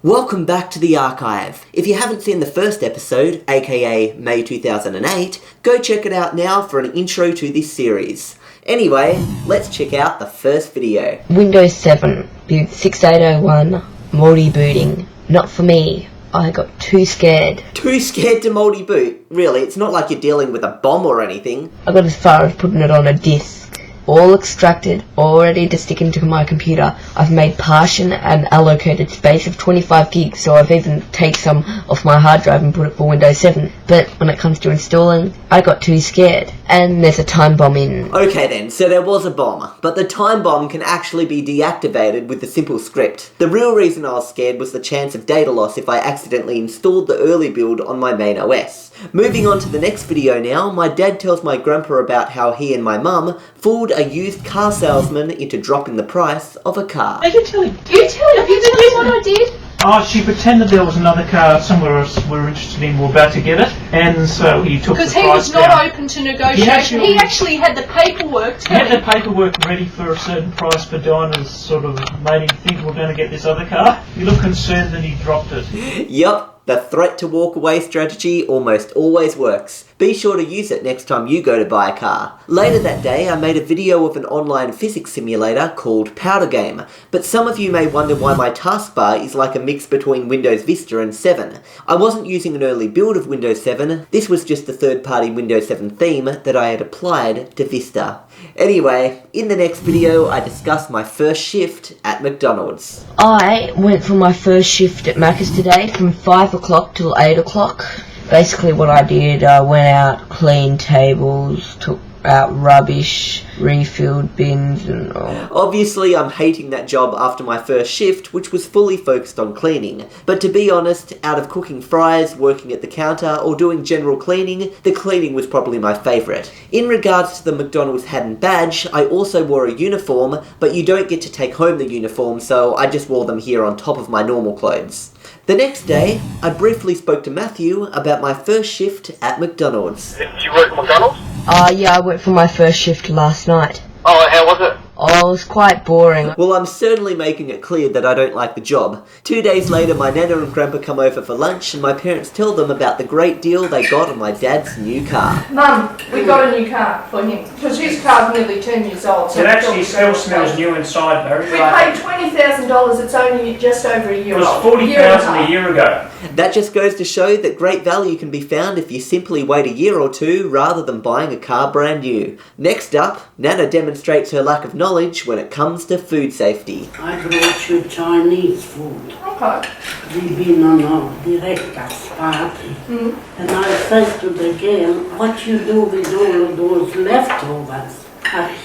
Welcome back to the archive. If you haven't seen the first episode, aka May 2008, go check it out now for an intro to this series. Anyway, let's check out the first video. Windows 7, build 6801, multi-booting. Not for me. I got too scared. Too scared to multi-boot? Really, it's not like you're dealing with a bomb or anything. I got as far as putting it on a disk. All extracted, all ready to stick into my computer. I've made partition and allocated space of 25 gigs, so I've even taken some off my hard drive and put it for Windows 7. But when it comes to installing, I got too scared. And there's a time bomb in. Okay then, so there was a bomb, but the time bomb can actually be deactivated with the simple script. The real reason I was scared was the chance of data loss if I accidentally installed the early build on my main OS. Moving on to the next video now, my dad tells my grandpa about how he and my mum fooled a used car salesman into dropping the price of a car. You tell him. You tell him. You tell him what I did. Oh, she pretended there was another car somewhere else we were interested in. We're about to get it, and so he took the price down. Because he was not open to negotiation. He actually had the paperwork. He had the paperwork ready for a certain price, but Dinah's sort of made him think we're going to get this other car. He looked concerned that he dropped it. Yup. The threat to walk away strategy almost always works. Be sure to use it next time you go to buy a car. Later that day, I made a video of an online physics simulator called Powder Game, but some of you may wonder why my taskbar is like a mix between Windows Vista and 7. I wasn't using an early build of Windows 7, this was just the third-party Windows 7 theme that I had applied to Vista. Anyway, in the next video, I discuss my first shift at McDonald's. I went for my first shift at Macca's today from 5 o'clock till 8 o'clock. Basically what I did, I went out, cleaned tables, took out rubbish, refilled bins and all. Obviously I'm hating that job after my first shift, which was fully focused on cleaning. But to be honest, out of cooking fries, working at the counter, or doing general cleaning, the cleaning was probably my favourite. In regards to the McDonald's hat and badge, I also wore a uniform, but you don't get to take home the uniform, so I just wore them here on top of my normal clothes. The next day, I briefly spoke to Matthew about my first shift at McDonald's. Did you work at McDonald's? Yeah, I went for my first shift last night. Oh, how was it? Oh, it was quite boring. Well, I'm certainly making it clear that I don't like the job. 2 days later, my nana and grandpa come over for lunch and my parents tell them about the great deal they got on my dad's new car. Mum, we got a new car for him. Because his car's nearly 10 years old. So It actually still smells new inside, Barry. We paid $20,000. It's only just over a year It was old. $40,000 a year ago. That just goes to show that great value can be found if you simply wait a year or two rather than buying a car brand new. Next up, Nana demonstrates her lack of knowledge when it comes to food safety. I brought you Chinese food. Okay. We've been on a director's party. And I said to the girl, what you do with all of those leftovers?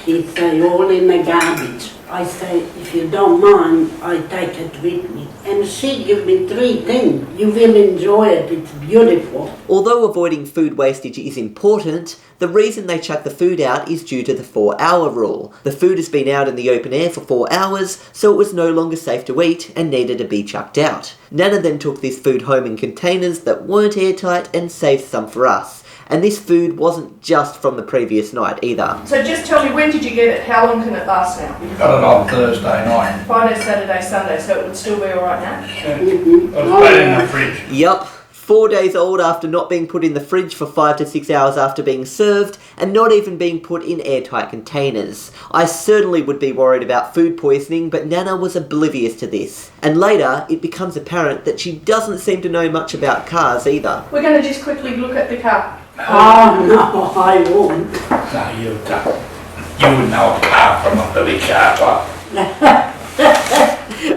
He say, all in the garbage. I say, if you don't mind, I take it with me. And she give me 3 things. You will enjoy it, it's beautiful. Although avoiding food wastage is important, the reason they chuck the food out is due to the 4-hour rule. The food has been out in the open air for 4 hours, so it was no longer safe to eat and needed to be chucked out. Nana then took this food home in containers that weren't airtight and saved some for us. And this food wasn't just from the previous night either. So just tell me, when did you get it? How long can it last now? Got it on Thursday night. Friday, Saturday, Sunday, so it would still be alright now? It was put in the fridge. Yup. 4 days old after not being put in the fridge for 5 to 6 hours after being served, and not even being put in airtight containers. I certainly would be worried about food poisoning, but Nana was oblivious to this. And later, it becomes apparent that she doesn't seem to know much about cars either. We're going to just quickly look at the car. Oh, no, I won't. No, you don't. You would know a car from a bloody car park.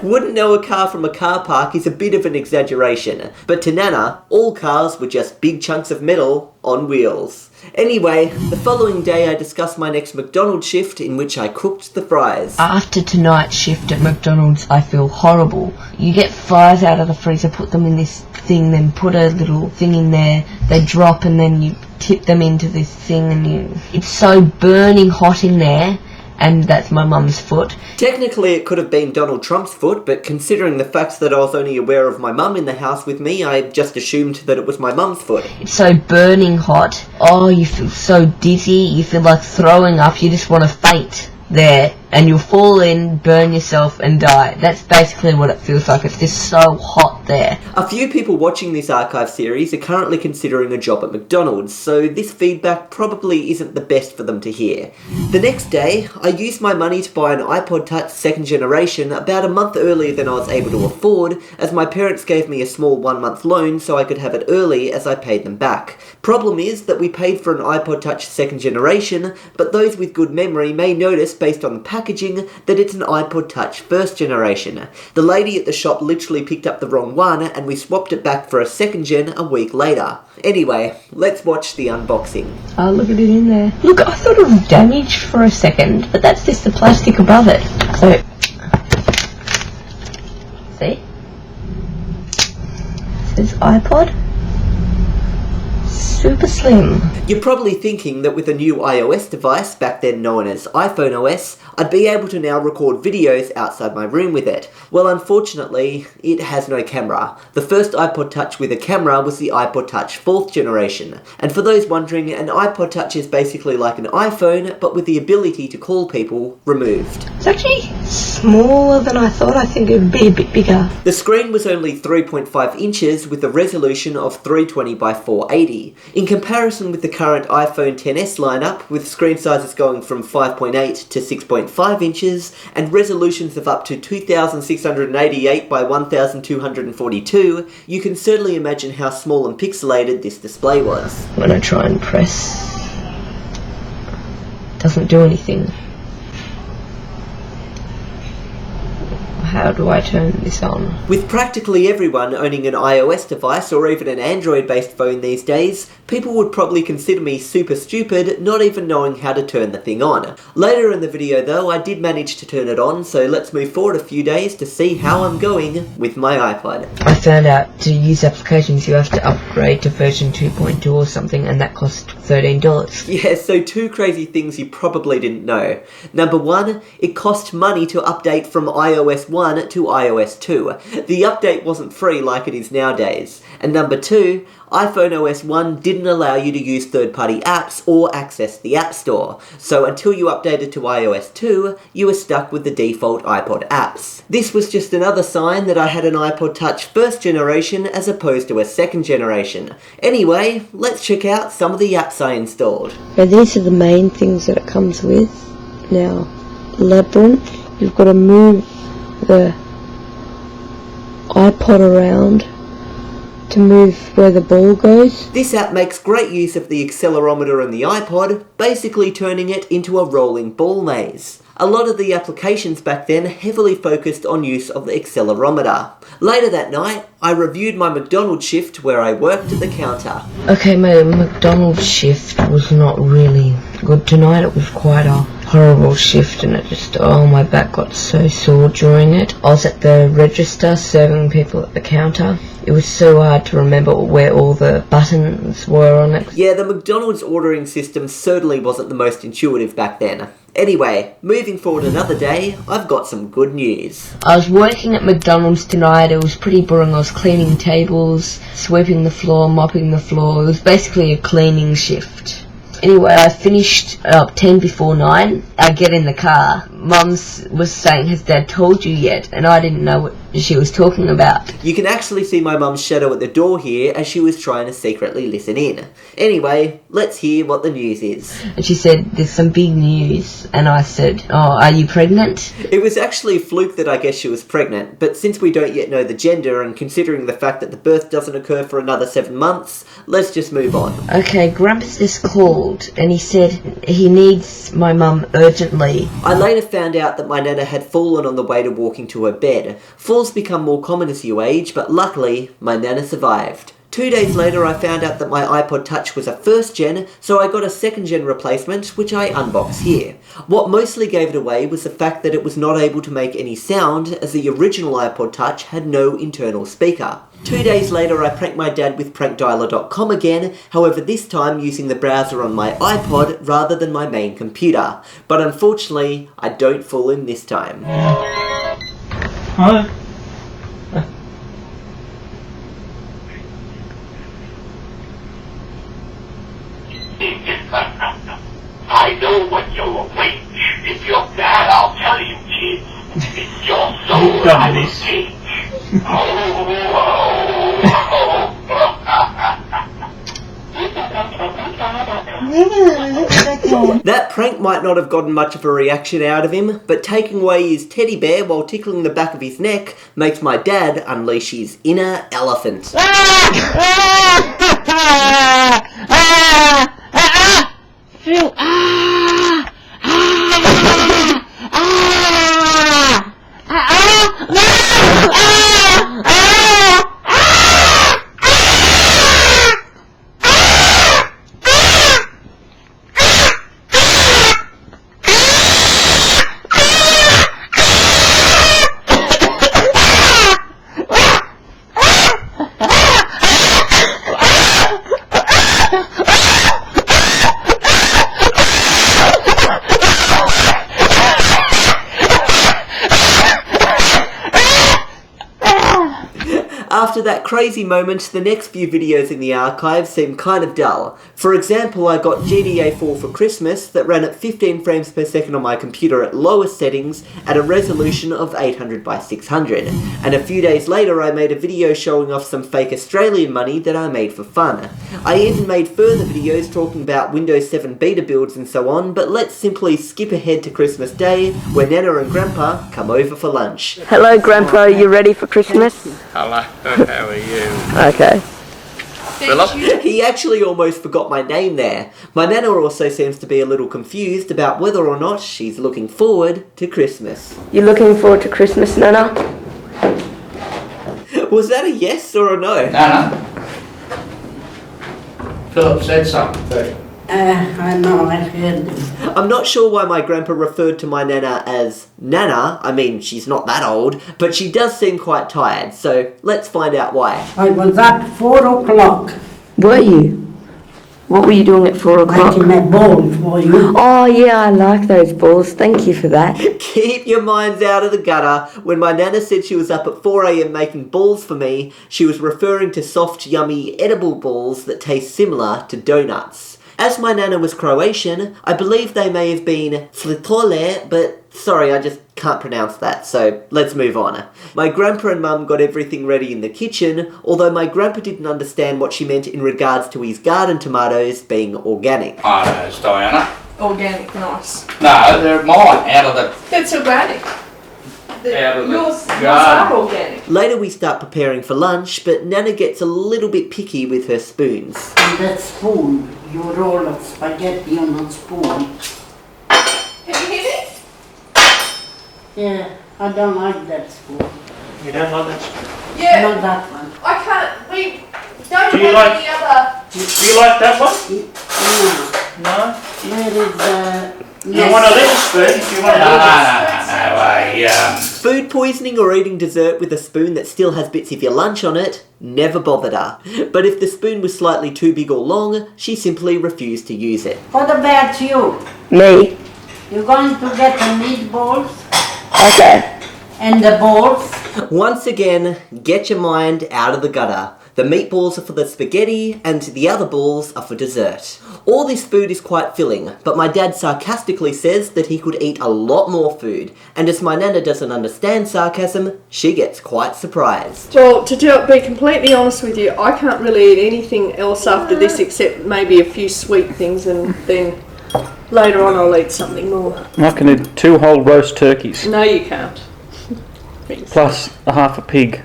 Wouldn't know a car from a car park is a bit of an exaggeration, but to Nana, all cars were just big chunks of metal on wheels. Anyway, the following day I discussed my next McDonald's shift in which I cooked the fries. After tonight's shift at McDonald's, I feel horrible. You get fries out of the freezer, put them in this thing, then put a little thing in there, they drop and then you tip them into this thing and it's so burning hot in there. And that's my mum's foot. Technically it could have been Donald Trump's foot, but considering the fact that I was only aware of my mum in the house with me, I just assumed that it was my mum's foot. It's so burning hot. Oh, you feel so dizzy, you feel like throwing up, you just want to faint there. and you'll fall in, burn yourself and die. That's basically what it feels like. It's just so hot there. A few people watching this archive series are currently considering a job at McDonald's, so this feedback probably isn't the best for them to hear. The next day, I used my money to buy an iPod Touch 2nd generation about a month earlier than I was able to afford, as my parents gave me a small 1-month loan so I could have it early as I paid them back. Problem is that we paid for an iPod Touch 2nd generation, but those with good memory may notice based on the packaging that it's an iPod Touch 1st generation. The lady at the shop literally picked up the wrong one and we swapped it back for a 2nd gen a week later. Anyway, let's watch the unboxing. Oh, look at it in there. Look, I thought it was damaged for a second, but that's just the plastic above it. So, see? It says iPod. Super slim. You're probably thinking that with a new iOS device, back then known as iPhone OS, I'd be able to now record videos outside my room with it. Well, unfortunately, it has no camera. The first iPod Touch with a camera was the iPod Touch 4th generation. And for those wondering, an iPod Touch is basically like an iPhone, but with the ability to call people removed. It's actually smaller than I thought. I think it would be a bit bigger. The screen was only 3.5 inches with a resolution of 320 by 480. In comparison with the current iPhone XS lineup, with screen sizes going from 5.8 to 6.5 inches, and resolutions of up to 2688 by 1242, you can certainly imagine how small and pixelated this display was. When I try and press, it doesn't do anything. How do I turn this on? With practically everyone owning an iOS device or even an Android-based phone these days, people would probably consider me super stupid, not even knowing how to turn the thing on. Later in the video though, I did manage to turn it on, so let's move forward a few days to see how I'm going with my iPod. I found out to use applications you have to upgrade to version 2.2 or something, and that cost $13. Yeah, so 2 crazy things you probably didn't know. Number 1, it cost money to update from iOS 1 to iOS 2. The update wasn't free like it is nowadays. And number 2, iPhone OS 1 didn't allow you to use third-party apps or access the App Store, so until you updated to iOS 2, you were stuck with the default iPod apps. This was just another sign that I had an iPod Touch 1st generation as opposed to a 2nd generation. Anyway, let's check out some of the apps I installed. Now these are the main things that it comes with. Now, Labyrinth, you've got to move the iPod around to move where the ball goes. This app makes great use of the accelerometer in the iPod, basically turning it into a rolling ball maze. A lot of the applications back then heavily focused on use of the accelerometer. Later that night, I reviewed my McDonald shift where I worked at the counter. Okay, my McDonald's shift was not really good tonight. It was quite a horrible shift, and it just, oh, my back got so sore during it. I was at the register serving people at the counter. It was so hard to remember where all the buttons were on it. Yeah, the McDonald's ordering system certainly wasn't the most intuitive back then. Anyway, moving forward another day, I've got some good news. I was working at McDonald's tonight. It was pretty boring. I was cleaning tables, sweeping the floor, mopping the floor. It was basically a cleaning shift. Anyway, I finished 10 before 9. I get in the car. Mum was saying, has Dad told you yet? And I didn't know what she was talking about. You can actually see my mum's shadow at the door here as she was trying to secretly listen in. Anyway, let's hear what the news is. And she said, there's some big news. And I said, oh, are you pregnant? It was actually a fluke that I guess she was pregnant, but since we don't yet know the gender and considering the fact that the birth doesn't occur for another 7 months, let's just move on. Okay, Grandpa's just called and he said he needs my mum urgently. I later found out that my nana had fallen on the way to walking to her bed. Falls become more common as you age, but luckily, my nana survived. 2 days later I found out that my iPod Touch was a 1st gen, so I got a 2nd gen replacement, which I unbox here. What mostly gave it away was the fact that it was not able to make any sound, as the original iPod Touch had no internal speaker. 2 days later I pranked my dad with prankdialer.com again, however this time using the browser on my iPod rather than my main computer. But unfortunately, I don't fool him this time. Huh? I know what you're awaiting. If you're bad, I'll tell That prank might not have gotten much of a reaction out of him, but taking away his teddy bear while tickling the back of his neck makes my dad unleash his inner elephant. After that crazy moment, the next few videos in the archive seem kind of dull. For example, I got GTA 4 for Christmas that ran at 15 frames per second on my computer at lowest settings at a resolution of 800 by 600. And a few days later I made a video showing off some fake Australian money that I made for fun. I even made further videos talking about Windows 7 beta builds and so on, but let's simply skip ahead to Christmas Day, where Nana and Grandpa come over for lunch. Hello, Grandpa. Are you ready for Christmas? Hello, how are you? Okay. Philip? He actually almost forgot my name there. My Nana also seems to be a little confused about whether or not she's looking forward to Christmas. You looking forward to Christmas, Nana? Was that a yes or a no? Nana? Philip said something. I know, I heard him. I'm not sure why my grandpa referred to my Nana as Nana. I mean, she's not that old, but she does seem quite tired, so let's find out why. I was at 4 o'clock Were you? What were you doing at 4 o'clock? making a bowl for you. Oh, yeah, I like those balls. Thank you for that. Keep your minds out of the gutter. When my Nana said she was up at 4 a.m. making balls for me, she was referring to soft, yummy, edible balls that taste similar to donuts. As my Nana was Croatian, I believe they may have been flitole, but sorry, I just can't pronounce that, so let's move on. My grandpa and mum got everything ready in the kitchen, although my grandpa didn't understand what she meant in regards to his garden tomatoes being organic. Tomatoes, Diana. Organic, nice. No, they're mine, out of the... That's organic. Out of the Yours are garden. organic. Later we start preparing for lunch, but Nana gets a little bit picky with her spoons. And that spoon, you roll of spaghetti on a spoon. Can you hear me? Yeah, I don't like that spoon. You don't like that? Yeah. Not that one. I can't. We don't Do you have like- any other. Do you like that one? No. No? Where is the... You want a little spoon? Do you want a No, little spoon? Food poisoning or eating dessert with a spoon that still has bits of your lunch on it never bothered her. But if the spoon was slightly too big or long, she simply refused to use it. What about you? Me? You're going to get the meatballs Okay. and the balls? Once again, get your mind out of the gutter. The meatballs are for the spaghetti, and the other balls are for dessert. All this food is quite filling, but my dad sarcastically says that he could eat a lot more food, and as my Nana doesn't understand sarcasm, she gets quite surprised. Well, to be completely honest with you, I can't really eat anything else after this except maybe a few sweet things, and then later on I'll eat something more. I can eat 2 whole roast turkeys, No, you can't. plus a half a pig.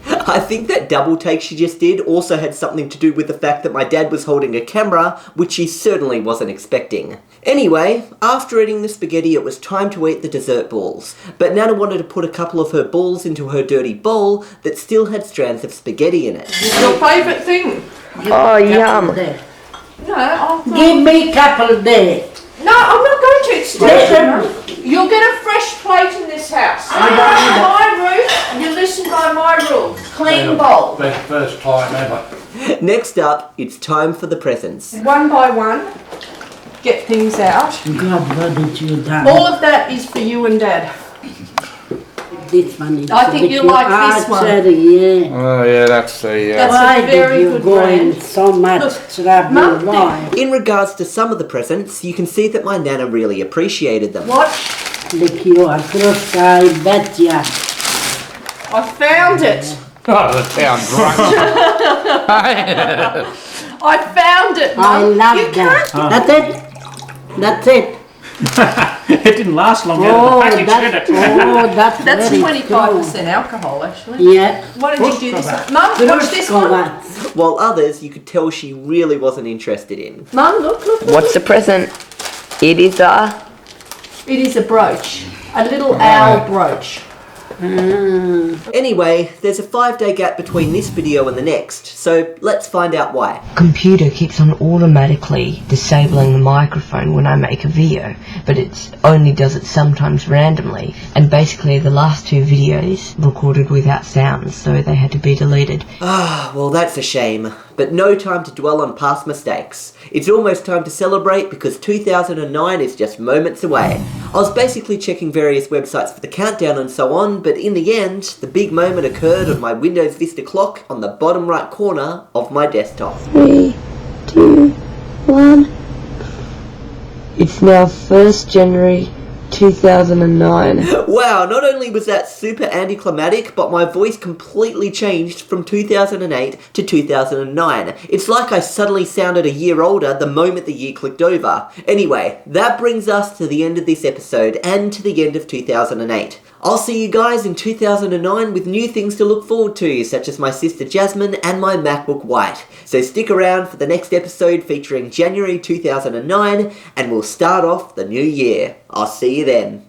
I think that double take she just did also had something to do with the fact that my dad was holding a camera, which she certainly wasn't expecting. Anyway, after eating the spaghetti it was time to eat the dessert balls, but Nana wanted to put a couple of her balls into her dirty bowl that still had strands of spaghetti in it. Your favourite thing? Oh, yum. There. No, I'll Give me a couple there. No, I'm not going to. It's Listen. You'll get a fresh plate in this house. I don't My roof, you listen by my rules. Clean bowl. Best first time ever. Next up, it's time for the presents. One by one, get things out. God, what did you done? All of that is for you and Dad. This one is I think you like this one. Cherry, yeah. Oh yeah, that's the... That's Why a very did you good go in brand. so much Look, trouble? Mum, Why? In regards to some of the presents, you can see that my Nana really appreciated them. What? Lick you across, I bet ya. I found it. Oh, the town drunk. I found it, I Mum. love You that. can't. That's it? That's it. It didn't last long out Oh, of the package, did it? that's That's very 25% alcohol, actually. true. Yeah. Why did you do this one? Mum, watch this one. Druskova. While others you could tell she really wasn't interested in. Mum, look. What's the present? It is a... It is a brooch. A little owl brooch. Anyway, there's a 5-day gap between this video and the next, so let's find out why. Computer keeps on automatically disabling the microphone when I make a video, but it only does it sometimes randomly, and basically the last 2 videos recorded without sounds, so they had to be deleted. Ah, well that's a shame. But no time to dwell on past mistakes. It's almost time to celebrate because 2009 is just moments away. I was basically checking various websites for the countdown and so on, but in the end, the big moment occurred on my Windows Vista clock on the bottom right corner of my desktop. 3, 2, 1... It's now 1st January 2009. Wow, not only was that super anticlimactic, but my voice completely changed from 2008 to 2009. It's like I suddenly sounded a year older the moment the year clicked over. Anyway, that brings us to the end of this episode and to the end of 2008. I'll see you guys in 2009 with new things to look forward to, such as my sister Jasmine and my MacBook White. So stick around for the next episode featuring January 2009, and we'll start off the new year. I'll see you then.